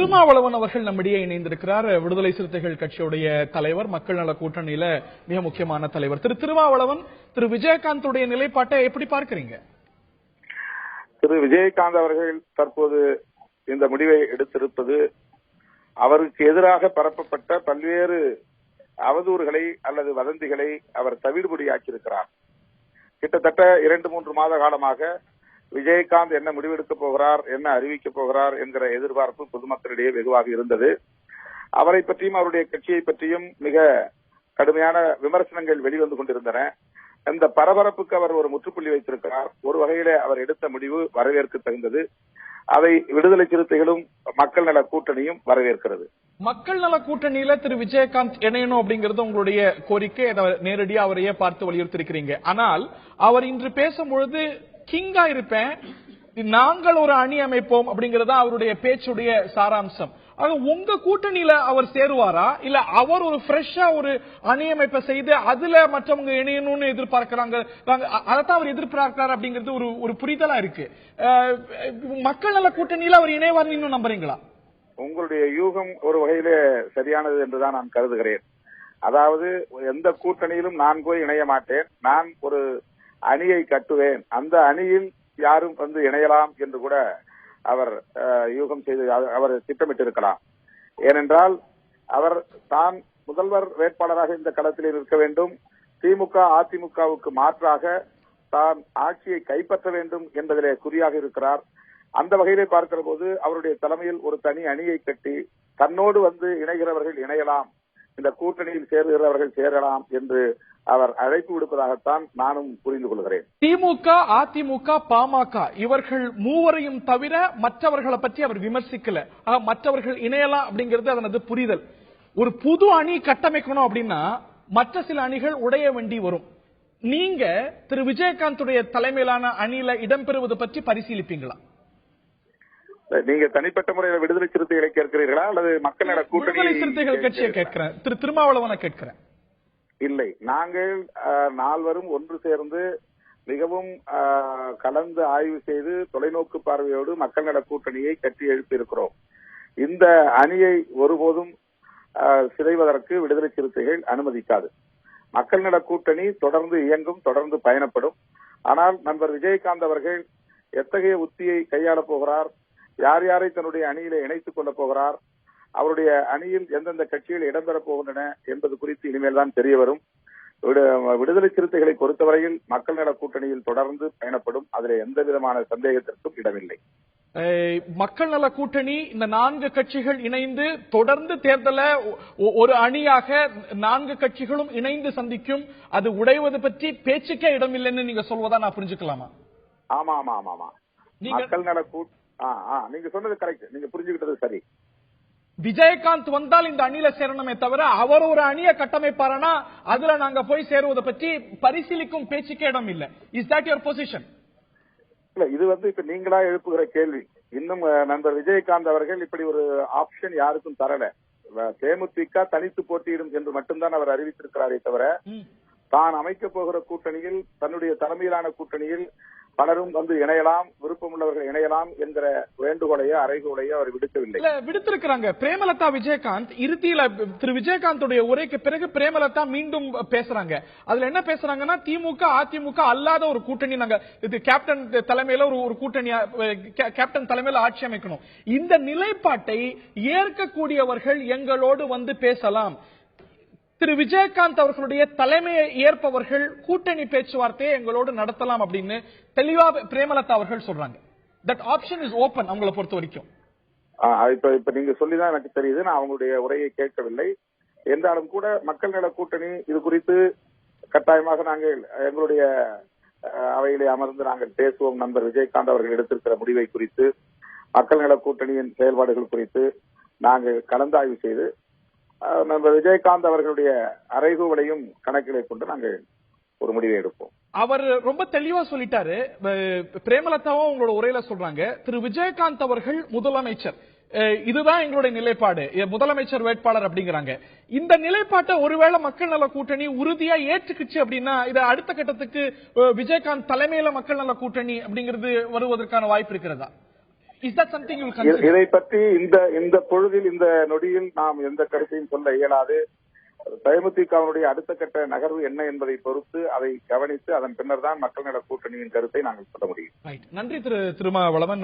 திருமாவளவன் அவர்கள் நம்மிடையே இணைந்திருக்கிறார். விடுதலை சிறுத்தைகள் கட்சியுடைய தலைவர், மக்கள் நல கூட்டணியில மிக முக்கியமான தலைவர். திருமாவளவன், திரு விஜயகாந்துடைய நிலைப்பாட்டை எப்படி பார்க்கிறீங்க? திரு விஜயகாந்த் அவர்கள் தற்போது இந்த முடிவை எடுத்திருப்பது அவருக்கு எதிராக பரப்பப்பட்ட பல்வேறு அவதூறுகளை அல்லது வதந்திகளை அவர் தவிடுபடியாக்கியிருக்கிறார். கிட்டத்தட்ட 2-3 மாத காலமாக விஜயகாந்த் என்ன முடிவெடுக்கப் போகிறார், என்ன அறிவிக்கப் போகிறார் என்கிற எதிர்பார்ப்பு பொதுமக்களிடையே வெகுவாக இருந்தது. அவரை பற்றியும் அவருடைய கட்சியை பற்றியும் மிக கடுமையான விமர்சனங்கள் வெளிவந்து கொண்டிருந்தன. இந்த பரபரப்புக்கு அவர் ஒரு முற்றுப்புள்ளி வைத்திருக்கிறார். ஒரு வகையிலே அவர் எடுத்த முடிவு வரவேற்க தகுந்தது. அதை விடுதலை சிறுத்தைகளும் மக்கள் நல கூட்டணியும் வரவேற்கிறது. மக்கள் நல கூட்டணியில திரு விஜயகாந்த் இணையணும் அப்படிங்கிறது உங்களுடைய கோரிக்கை. நேரடியாக அவரையே பார்த்து வலியுறுத்திருக்கிறீங்க. ஆனால் அவர் இன்று பேசும்பொழுது கிங்கா இருப்பேன், நாங்கள் ஒரு அணி அமைப்போம் அப்படிங்கறதா அவருடைய பேச்சுடைய சாராம்சம். ஆக உங்க கூட்டணியில அவர் சேருவாரா, இல்ல அவர் ஒரு ஃப்ரெஷ்ஷா ஒரு அணி அமைப்பை செய்து அதுல மற்றவங்க இணையணும்னு எதிர்பார்க்கிறாங்க, அதைத்தான் அவர் எதிர்பார்க்கிறார் அப்படிங்கிறது ஒரு புரிதலா இருக்கு. மக்கள் நல கூட்டணியில அவர் இணைவார் இன்னும் நம்புறீங்களா? உங்களுடைய யூகம் ஒரு வகையிலே சரியானது என்றுதான் நான் கருதுகிறேன். அதாவது எந்த கூட்டணியிலும் நான் போய் இணைய மாட்டேன், நான் ஒரு அணியை கட்டுவேன், அந்த அணியில் யாரும் வந்து இணையலாம் என்று கூட அவர் யூகம் செய்து அவர் திட்டமிட்டிருக்கலாம். ஏனென்றால் அவர் தான் முதல்வர் வேட்பாளராக இந்த களத்தில் இருக்க வேண்டும், திமுக அதிமுகவுக்கு மாற்றாக தான் ஆட்சியை கைப்பற்ற வேண்டும் என்பதிலே குறியாக இருக்கிறார். அந்த வகையிலே பார்க்கிற போது அவருடைய தலைமையில் ஒரு தனி அணியை கட்டி தன்னோடு வந்து இணைகிறவர்கள் இணையலாம், இந்த கூட்டணியில் சேருகிறவர்கள் சேரலாம் என்று அவர் அழைப்பு விடுப்பதாகத்தான் நானும் புரிந்து கொள்கிறேன். திமுக, அதிமுக, பாமக இவர்கள் மூவரையும் தவிர மற்றவர்களை பற்றி அவர் விமர்சிக்கல. மற்றவர்கள் இணையலாம் அப்படிங்கிறது அதனது புரிதல். ஒரு புது அணி கட்டமைக்கணும் அப்படின்னா மற்ற சில அணிகள் உடைய வேண்டி வரும். நீங்க திரு விஜயகாந்துடைய தலைமையிலான அணியில இடம்பெறுவது பற்றி பரிசீலிப்பீங்களா? நீங்க தனிப்பட்ட முறையில் விடுதலை சிறுத்தைகளை கேட்கிறீர்களா அல்லது மக்கள் நல கூட்டணி? விடுதலை சிறுத்தைகள் கட்சியை கேட்கிறேன், திரு திருமாவளவனை கேட்கிறேன். இல்லை, நாங்கள் நால்வரும் ஒன்று சேர்ந்து மிகவும் கலந்து ஆய்வு செய்து தொலைநோக்கு பார்வையோடு மக்கள் நல கூட்டணியை கட்டி எழுப்பியிருக்கிறோம். இந்த அணியை ஒருபோதும் சிதைவதற்கு விடுதலை சிறுத்தைகள் அனுமதிக்காது. மக்கள் நல கூட்டணி தொடர்ந்து இயங்கும், தொடர்ந்து பயணப்படும். ஆனால் நண்பர் விஜயகாந்த் அவர்கள் எத்தகைய உத்தியை கையாளப் போகிறார், யார் யாரை தன்னுடைய அணியில இணைத்துக் கொள்ளப் போகிறார், அவருடைய அணியில் எந்தெந்த கட்சிகள் இடம்பெறப் போகின்றன என்பது குறித்து இனிமேல் தான் தெரிய வரும். விடுதலை சிறுத்தைகளை பொறுத்தவரையில் மக்கள் நல கூட்டணியில் தொடர்ந்து பயணப்படும், அதில் எந்த விதமான சந்தேகத்திற்கும் இடமில்லை. மக்கள் நல கூட்டணி இந்த 4 கட்சிகள் இணைந்து தொடர்ந்து தேர்தலை ஒரு அணியாக 4 கட்சிகளும் இணைந்து சந்திக்கும், அது உடைவது பற்றி பேச்சுக்கே இடமில்லைன்னு நீங்க சொல்வதா நான் புரிஞ்சுக்கலாமா? ஆமா ஆமா ஆமா ஆமா மக்கள் நல நீங்க சொன்னது கரெக்ட், நீங்க புரிஞ்சுக்கிட்டது சரி. விஜயகாந்த் வந்தால் இந்த அணியில சேரணுமே தவிர அவர் ஒரு அணியை கட்டமைப்பாரனா அதுல நாங்க போய் சேருவதை பற்றி பரிசீலிக்கும் பேச்சுக்கே இடம் இல்ல. Is that your position? இல்ல, இது இப்ப நீங்களா எழுப்புகிற கேள்வி. இன்னும் நண்பர் விஜயகாந்த் அவர்கள் இப்படி ஒரு ஆப்ஷன் யாருக்கும் தரல. தேமுதிக தனித்து போட்டியிடும் என்று மட்டும்தான் அவர் அறிவித்திருக்கிறாரே தவிர தான் அமைக்கப் போகிற கூட்டணியில், தன்னுடைய தலைமையிலான கூட்டணியில் பலரும் வந்து இணையலாம், விருப்பம் உள்ளவர்கள் இணையலாம் என்கிற வேண்டுகோளையோ அறைகோளையோ அவர் விடுக்கவில்லை. விடுத்திருக்கிறாங்க. பிரேமலதா விஜயகாந்த் இறுதியில திரு விஜயகாந்துடைய உரைக்கு பிறகு பிரேமலதா மீண்டும் பேசுறாங்க. அதுல என்ன பேசுறாங்கன்னா, திமுக அதிமுக அல்லாத ஒரு கூட்டணி, நாங்க இது கேப்டன் தலைமையில ஒரு கூட்டணி, கேப்டன் தலைமையில ஆட்சி அமைக்கணும். இந்த நிலைப்பாட்டை ஏற்கக்கூடியவர்கள் எங்களோடு வந்து பேசலாம். திரு விஜயகாந்த் அவர்களுடைய தலைமையை ஏற்பவர்கள் கூட்டணி பேச்சுவார்த்தையை எங்களோடு நடத்தலாம் அப்படின்னு தெளிவா பிரேமலதா அவர்கள் சொல்றாங்க. தட் ஆப்ஷன் இஸ் ஓபன் அவங்களை பொறுத்த வரைக்கும். இப்ப நீங்க சொல்லிதான் எனக்கு தெரியுது, நான் அவங்களுடைய உரையை கேட்கவில்லை. என்றாலும் கூட மக்கள் நல கூட்டணி இது குறித்து கட்டாயமாக நாங்கள் எங்களுடைய அவையிலே அமர்ந்து நாங்கள் பேசுவோம். நண்பர் விஜயகாந்த் அவர்கள் எடுத்திருக்கிற முடிவை குறித்து, மக்கள் நல கூட்டணியின் செயல்பாடுகள் குறித்து நாங்கள் கலந்தாய்வு செய்து நண்பர் விஜயகாந்த் அவர்களுடைய அறைகூவலையும் கணக்கிலே கொண்டு நாங்கள் ஒரு முடிவை எடுப்போம். அவர் ரொம்ப தெளிவா சொல்லிட்டாரு. பிரேமலதாவும் உங்களோட உரையில சொல்றாங்க, திரு விஜயகாந்த் அவர்கள் முதலமைச்சர், இதுதான் எங்களுடைய நிலைப்பாடு, முதலமைச்சர் வேட்பாளர் அப்படிங்கிறாங்க. இந்த நிலைப்பாட்டை ஒருவேளை மக்கள் நல கூட்டணி உறுதியா ஏற்றுக்குச்சு அப்படின்னா இதை அடுத்த கட்டத்துக்கு விஜயகாந்த் தலைமையில மக்கள் நல கூட்டணி அப்படிங்கிறது வருவதற்கான வாய்ப்பு இருக்கிறதா? Is that something you will consider? இதை பற்றி இந்த பொழுதில் இந்த நொடியில் நாம் எந்த கருத்தையும் சொல்ல இயலாது. தேமுதிகவினுடைய அடுத்த கட்ட நகர்வு என்ன என்பதை பொறுத்து அதை கவனித்து அதன் பின்னர் தான் மக்கள் நல கூட்டணியின் கருத்தை நாங்கள் சொல்ல முடியும். நன்றி திரு திருமாவளவன்.